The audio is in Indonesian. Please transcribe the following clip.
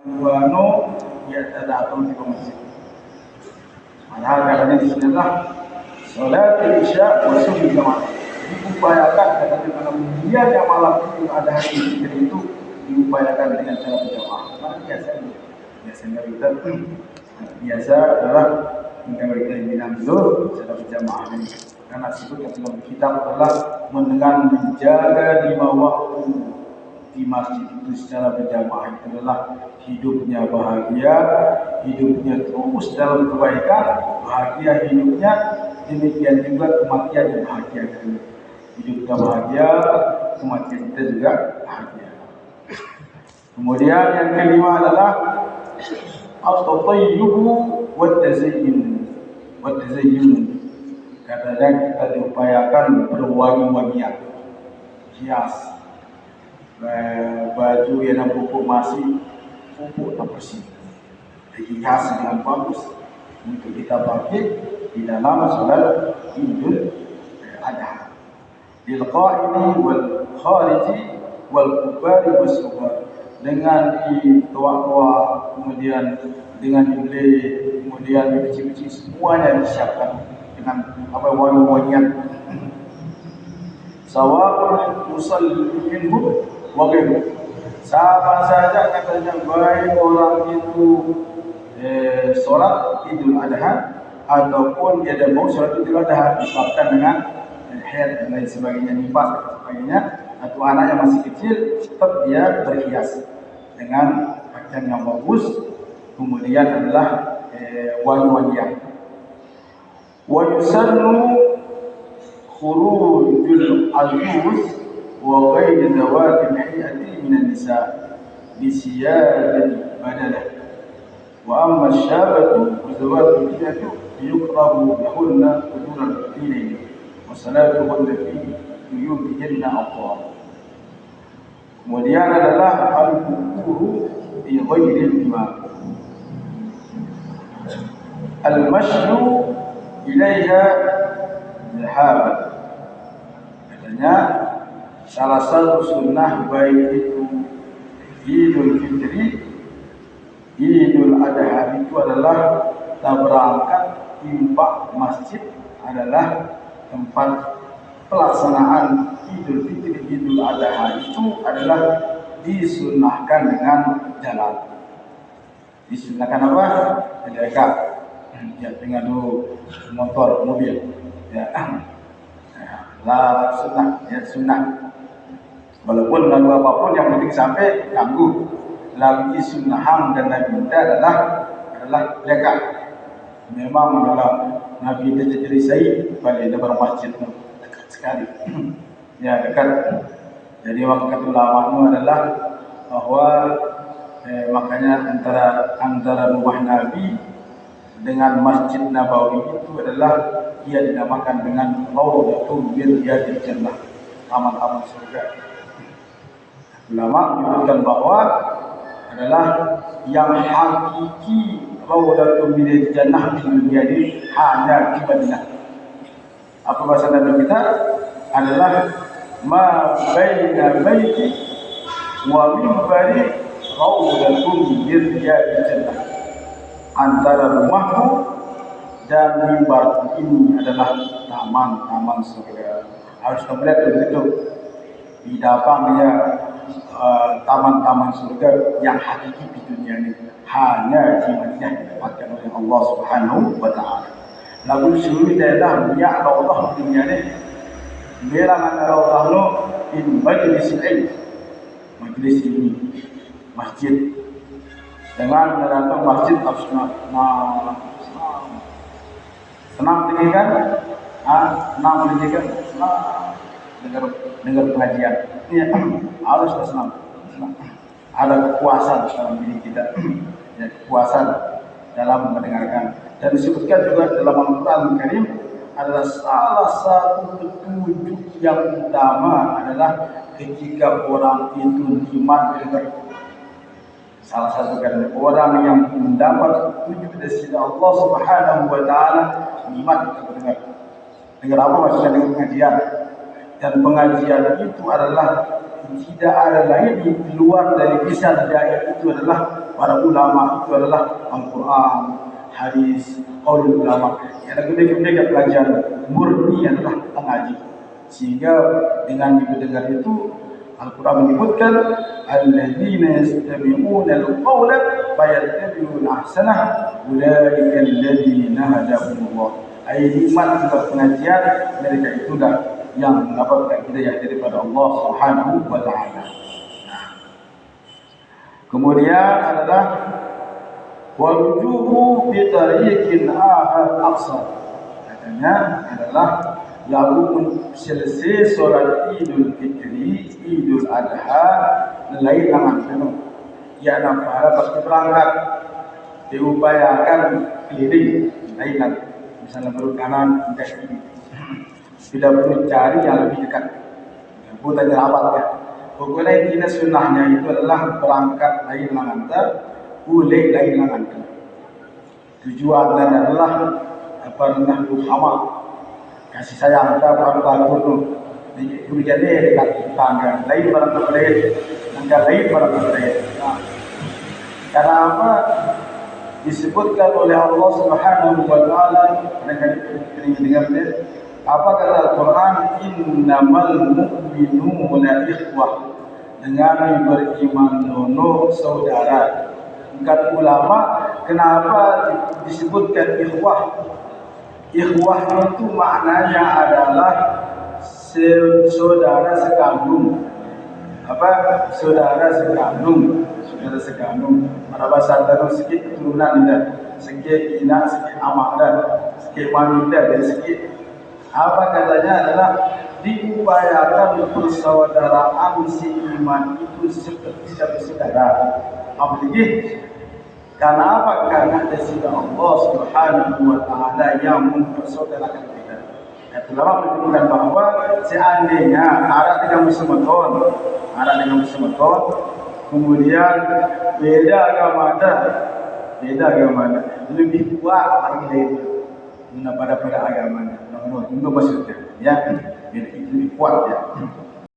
Wano dia datang di masjid. Padahal katanya di sini adalah salat isya wa subuh jamaah. Diupayakan katanya kalau dia yang malam itu ada hari itu diupayakan dengan cara berjamaah. Nah, biasanya kita biasa adalah kita bilang dulu cara berjamaah ini. Karena sebutkan dalam kitab adalah dengan menjaga 5 waktu di masjid itu secara berjamaah itu adalah hidupnya bahagia, hidupnya terus dalam kebaikan, bahagia hidupnya, demikian juga kematian yang bahagia. Hidupnya bahagia, kematian kita juga bahagia. Kemudian yang kelima adalah at-tayyubu wat-tazayyun. Katanya kita diupayakan berwangi-wangian, hias. Baju yang pupuk masih pupuk tak bersih, dihias dengan bagus untuk kita pakai di dalam salat Idul Adha. Lil qa'imi wal khariji wal kubari was sughar, dengan di tua-tua, kemudian dengan dibeli, kemudian di kecil-kecil, semuanya disiapkan dengan apa wangi-wangian. Sawa'ul musalli minhum wa ghairuh, sama saja katanya baik orang itu sholat Idul Adha ataupun dia ada mau sholat Idul Adha disebabkan dengan haid dan lain sebagainya, nifas dan sebagainya, atau anak yang masih kecil, tetap dia berhias dengan pakaian yang bagus, kemudian adalah wangi-wangian. Wa yusannu khurujul ajuz wa ghairi zawati hayati minan nisa bi siyadati badalah wa amma syabatu wa zawatu bidatu yuqrabu lahunna ujuran dinain wa salatuhunna fi buyutihinna aqwam. Kemudian adalah al-quru fi ghairi al-imam, al-mashyu ilaiha zahaban. Katanya salah satu sunnah baik itu Idul Fitri, Idul Adha itu adalah kita berangkat timbak masjid adalah tempat pelaksanaan Idul Fitri, Idul Adha itu adalah disunnahkan dengan jalan. Disunnahkan apa? Mereka ya dengan motor, mobil, ya. Lah sunnah. Walaupun lalu apapun yang penting sampai ganggu. Lalu sunnahan dan Nabi kita adalah dekat. Memang adalah Nabi kita jadi Sayyid pada depan masjid dekat sekali. Ya dekat. Jadi waktu ulama itu adalah bahwa makanya antara rumah Nabi dengan Masjid Nabawi itu adalah ia dinamakan dengan Raudhatul min Riyadil Jannah, taman-taman surga. Ulama menyebutkan bahwa adalah yang hakiki Raudhatul min Riyadil Jannah di dunia ini hanya di Madinah. Apa bahasa Nabi kita adalah ma baina baiti wa minbari Raudhatul min Riyadil Jannah. Antara rumahku dan mimbar ini adalah taman-taman surga. Harus kita melihat begitu. Di dalamnya taman-taman surga yang hakiki di dunia ini hanya di Madinah didapatkan oleh Allah Subhanahu wa taala. Lagu syuri daerah ya Allah di dunia ini bilangan Allah in majlis ilm, majlis ini masjid dengan mendatang masjid Asma. Senang tinggi kan? Senang tinggi kan? Dengar pengajian. Iya, harus senang. Ada kepuasan dalam diri kita, ya, kepuasan dalam mendengarkan. Dan disebutkan juga dalam Al-Quran Karim adalah salah satu petunjuk yang utama adalah ketika orang itu iman dengar. Salah satu kan orang yang mendapat petunjuk dari sisi Allah Subhanahu wa taala nikmat kita mendengar. Dengar apa maksudnya dengan pengajian? Dan pengajian itu adalah tidak ada lain di luar dari lisan dai itu adalah para ulama itu adalah Al-Quran, hadis, qaulul ulama. Yang mereka belajar murni adalah mengaji. Sehingga dengan mendengar itu Al-Quran menyebutkan alladzina yastami'una al-qawla fayattabi'una ahsanah ulaika alladzina hadahumullah. Ai nikmat juga pengajian mereka itulah yang mendapatkan hidayah daripada Allah Subhanahu wa taala. Kemudian adalah wajuhu bi tariqin akhar aqsar. Katanya adalah lalu selesai solat Idul Fitri, Idul Adha, lain tangan penuh. Ya nampak pasti berangkat, diupayakan keliling, lain misalnya perut kanan, kaki. Bila perlu cari yang lebih dekat, bukan jerawat ya. Pokoknya intinya sunnahnya itu adalah berangkat lain langantar, boleh lain langantar. Tujuannya adalah apa namanya utama. Kasih sayang kita pada guru di jadi dekat tangga lain barang boleh tangga lain barang boleh. Karena apa disebutkan oleh Allah Subhanahu wa taala dengan dengarnya apa kata Al-Quran innamal mu'minuna ikhwah dengan beriman nono saudara. Kata ulama kenapa disebutkan ikhwah? Ikhwah itu maknanya adalah saudara sekandung. Apa? Saudara sekandung. Saudara sekandung. Pada bahasa Arab sikit keturunan dia, sikit ina, sikit amak dan sikit wanita dan sikit. Apa katanya adalah diupayakan persaudaraan si iman itu seperti satu saudara. Apalagi karena apa? Karena dasar Allah Subhanahu wa taala yang mempersaudarakan kita. Ulama menunjukkan bahwa seandainya ada dengan muslimin, kemudian beda agama lebih kuat lagi dari pada agamanya. Untuk maksudnya, ya, itu kuat ya.